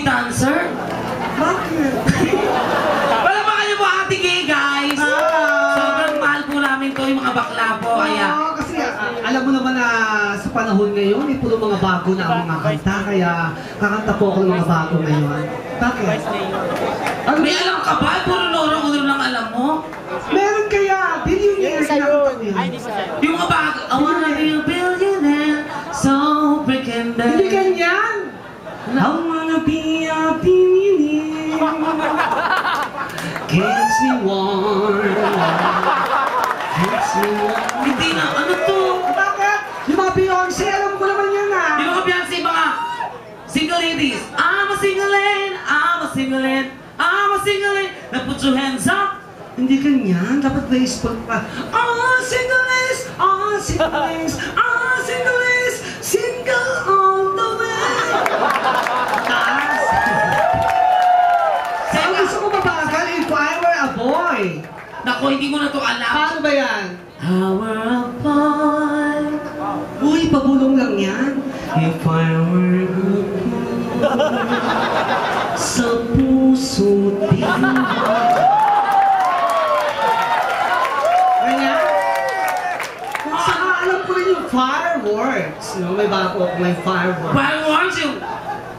Pinoy dancer? Bakit? Palamakan niyo po Ate Gay, guys! Sobrang mahal po namin to, yung mga bakla po, kaya... Kasi alam mo naman na sa panahon ngayon, may puro mga bago na ang mga kanta, kaya kakanta po ako ng mga bago ngayon. Bakit? May alam ka ba? Puro loro-loro lang alam mo? Meron kaya, billionaire na kanta yun. Yung mga bago, I wanna be a billionaire, so freaking bad. Hindi ganyan! I wanna be a billionaire, keeps me warm, keeps me warm. Hindi na, ano to? Bakit? Yung mga Beyonce, alam ko naman yan ah. Yung mga Beyonce, mga single ladies. I'm a single lady, I'm a single lady, I'm a single lady. Now put your hands up. Hindi ganyan, dapat graceful pa. Single ladies, single ladies, single ladies, single all the way. Taas. Saan gusto ko mabagal if I were a boy? Naku, hindi mo na to alam. Paano ba yan? I were a boy. Uy, pabulong lang yan. If I were a boy, sa puso din. Ganyan? Saka alam ko rin yung fireworks. No? May bago ako may fireworks. Why won't you?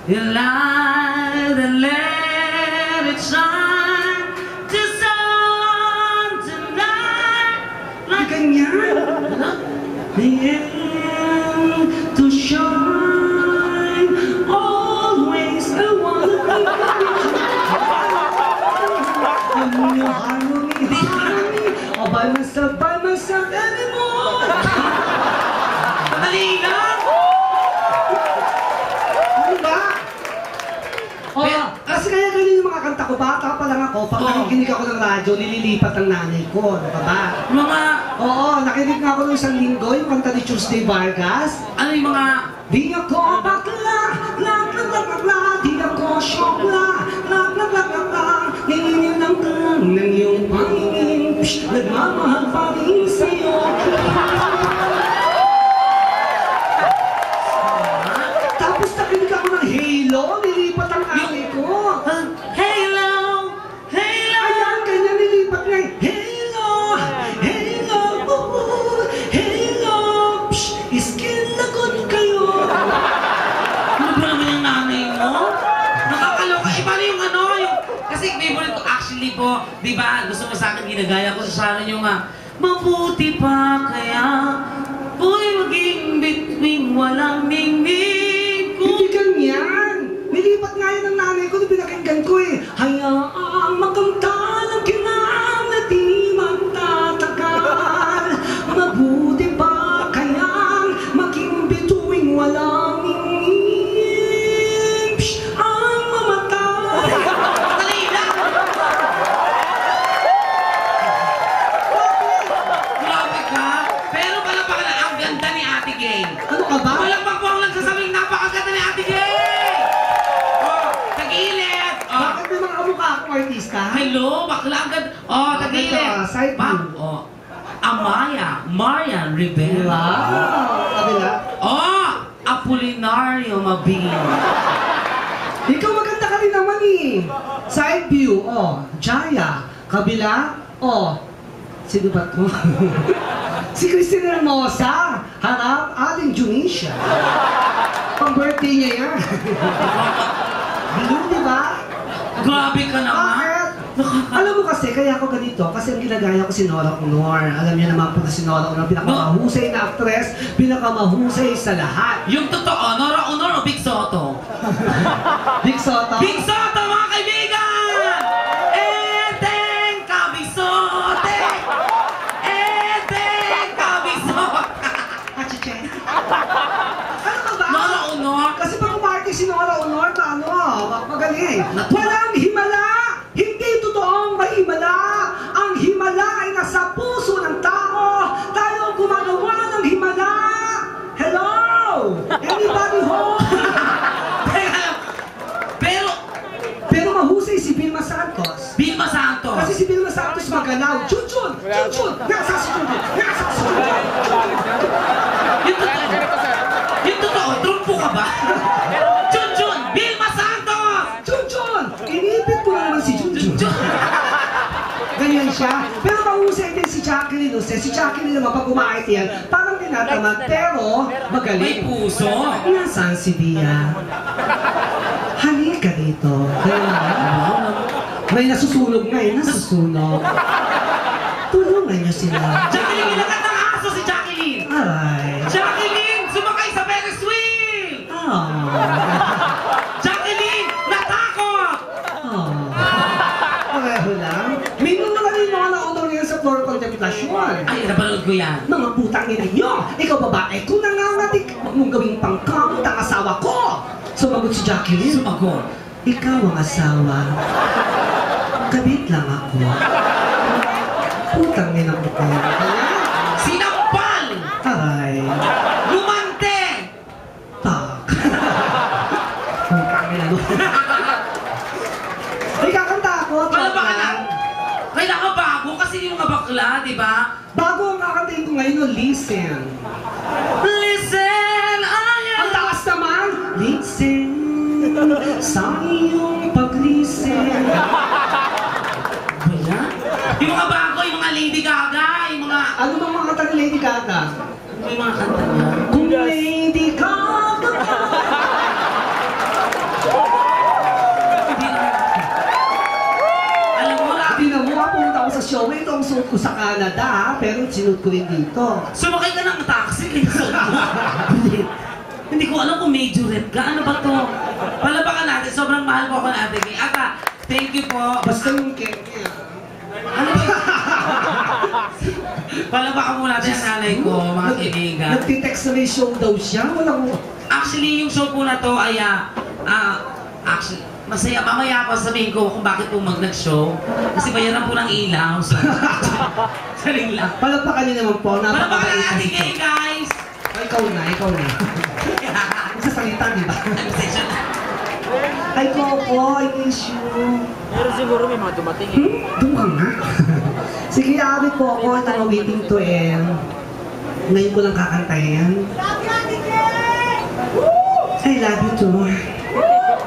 You light and let it shine. Just on tonight. Hindi ganyan. The end to shine. Always I wanna be harmony, harmony. Oh, by myself anymore. Dali lang. Ano ba? Oh, kasi kaya ganyan yung mga kanta ko. Bata pa lang ako. Pag nakikinig ako ng radyo, nililipat ang nanay ko. Ano ba ba? Mga, Oo, nakinig nga ako ng isang linggo, yung kanta ni Tuesday Vargas. ano yung mga, Di ako bakla, di ako syokla, nilinin lang ng iyong pangingin, nagmamahal pa rin sa'yo. Tapos nakinig ako ng Halo, nilipat ang ate ko. Halo, Halo. Ayan, ganyan nilipat nga. Halo, Halo, Halo, iskin lagot kayo. Ano ba naman yung nanay mo? Nakakaloka. Iba na yung ano, yung... Kasi favorite ko actually po, di ba? Gusto mo sa akin, ginagaya ko sa Sharon yung mabuti pa kaya uy maging between walang ningning ko. Hindi ganyan. Nilipat nga yun ng nanay ko na pinakinggan ko eh. Hayaang magkanta ng kinang na di magtatagal. Mabuti pa kayang maging bituing walang ningning ang mamatay. Dali lang! Grabe ka! Pero palapakan na ang ganda ni Ate Gay. Ano ka ba? Walang pagpawang lang sasabing napakaganda ni Ate Gay! Oh, tag-ilit! Oh, Bakit may mga kamukha akong artista? hello, bakla ang ganda. Oh, tag-ilit. Ito, side view. Oh, Amaya, Marian Rivera. Wow! Kabila. Oh, Apolinario Mabing. Ikaw maganda ka rin naman eh. Side view, oh. Jaya. Kabila, oh. Sino ba ito? Si Cristina Hermosa. Harap, Aling Junisha. Pang birthday niya yan. Blue, di ba? Grabe ka naman. Bakit? Alam mo kasi, kaya ako ganito, kasi ang ginagaya ko si Nora Honor. Alam niyo naman po na si Nora Honor, pinakamahusay na actress, pinakamahusay sa lahat. Yung totoo, Nora Honor o Big Soto? Big Soto. Big Soto, mga kaibigan! Eteng Kabisote! Eteng Kabisote! Achiche. Ano ka ba? Nora Honor? Kasi pag umarte si Nora Honor, ano, magaling. Walang himala! Hindi totoong may himala! Ang himala ay nasa puso ng tao! Tayo ang gumagawa ng himala! Hello! Anybody home? Pero mahusay si Vilma Santos. Vilma Santos! Kasi si Vilma Santos magalaw. Chun-chun! Chun-chun! Nasa si Chun-chun! Nasa si Chun-chun! Yung totoo, trumpo ka ba? Chun-chun! Vilma Santos! siya. Pero mahusay din si Jacqueline Jose. Si Jacqueline naman pag kumahit yan, parang tinatamad, pero May magaling. puso. Nasaan si Bia? Halika dito. May nasusunog ngayon, nasusunog. Tulungan niyo sila. Jacqueline, ilakat ng aso si Jacqueline! Aray. Jacqueline, sumakay sa Ferris wheel! Oh. Jacqueline, natakot! Oh. Pareho lang. May mga mga naunong yan sa floor contemplasyon. Ay, napanood ko yan. Mga putang ina nyo! Ikaw babae, kung nangangatik, huwag mong gawing pangkamot ang asawa ko! Sumagot si Jacqueline. Sumagot. Ikaw ang asawa. Kabit lang ako. Putang ina ko tayo. Sinampal! Aray. Lumante! Tak. Putang ina mo. Ay, kakanta ako. Palabakan na! Kailangan bago kasi yung mga bakla, di ba? Bago ang kakantayin ko ngayon, no, listen. Listen, Ang taas naman! Listen sa iyong pag-listen. Wala? Yung mga bago, yung mga Lady Gaga, yung mga... Ano bang mga kanta ni Lady Gaga? Yung mga kanta niya. Kung Lady Gaga Hindi na. Alam mo, Hindi na mo, pumunta ako sa show. Ito ang suot ko sa Canada, ha? Pero sinuot ko rin dito. sumakay ka ng taxi, Lisa. Hindi ko alam kung majorette ka. Ano ba to? Palabakan natin. Sobrang mahal po ako ng Ate Gay. Ata, thank you po. Basta yung cake niya. Ano ba? Palabakan mo natin ang nanay ko, mga kaibigan. Nagtitext na may show daw siya. Walang... Actually, yung show po na to ay, actually, masaya. Mamaya ako sabihin ko kung bakit po nag-show. Kasi bayaran po ng ilaw. So, saling lang. Palagpakan niyo naman po. Palabakan Napakabait natin kasi kayo, siya. guys! Ikaw na, ikaw na. Sa salita, di ba? Session. Ay, Coco, I miss you. Pero siguro may mga dumating eh. Doon ka nga. Sige, abit po ako. Ito na waiting to end. Ngayon ko lang kakantayin. I love you too.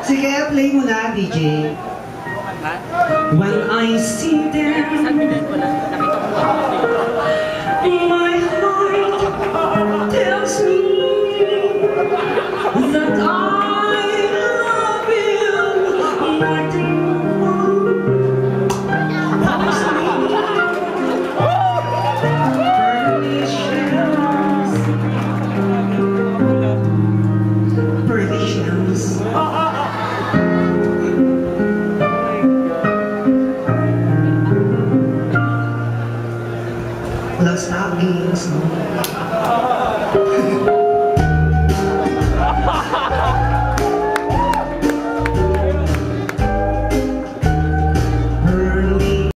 Sige, play mo na, DJ. When I see them, Sabihin ko na, nakita ko lang. my heart tells me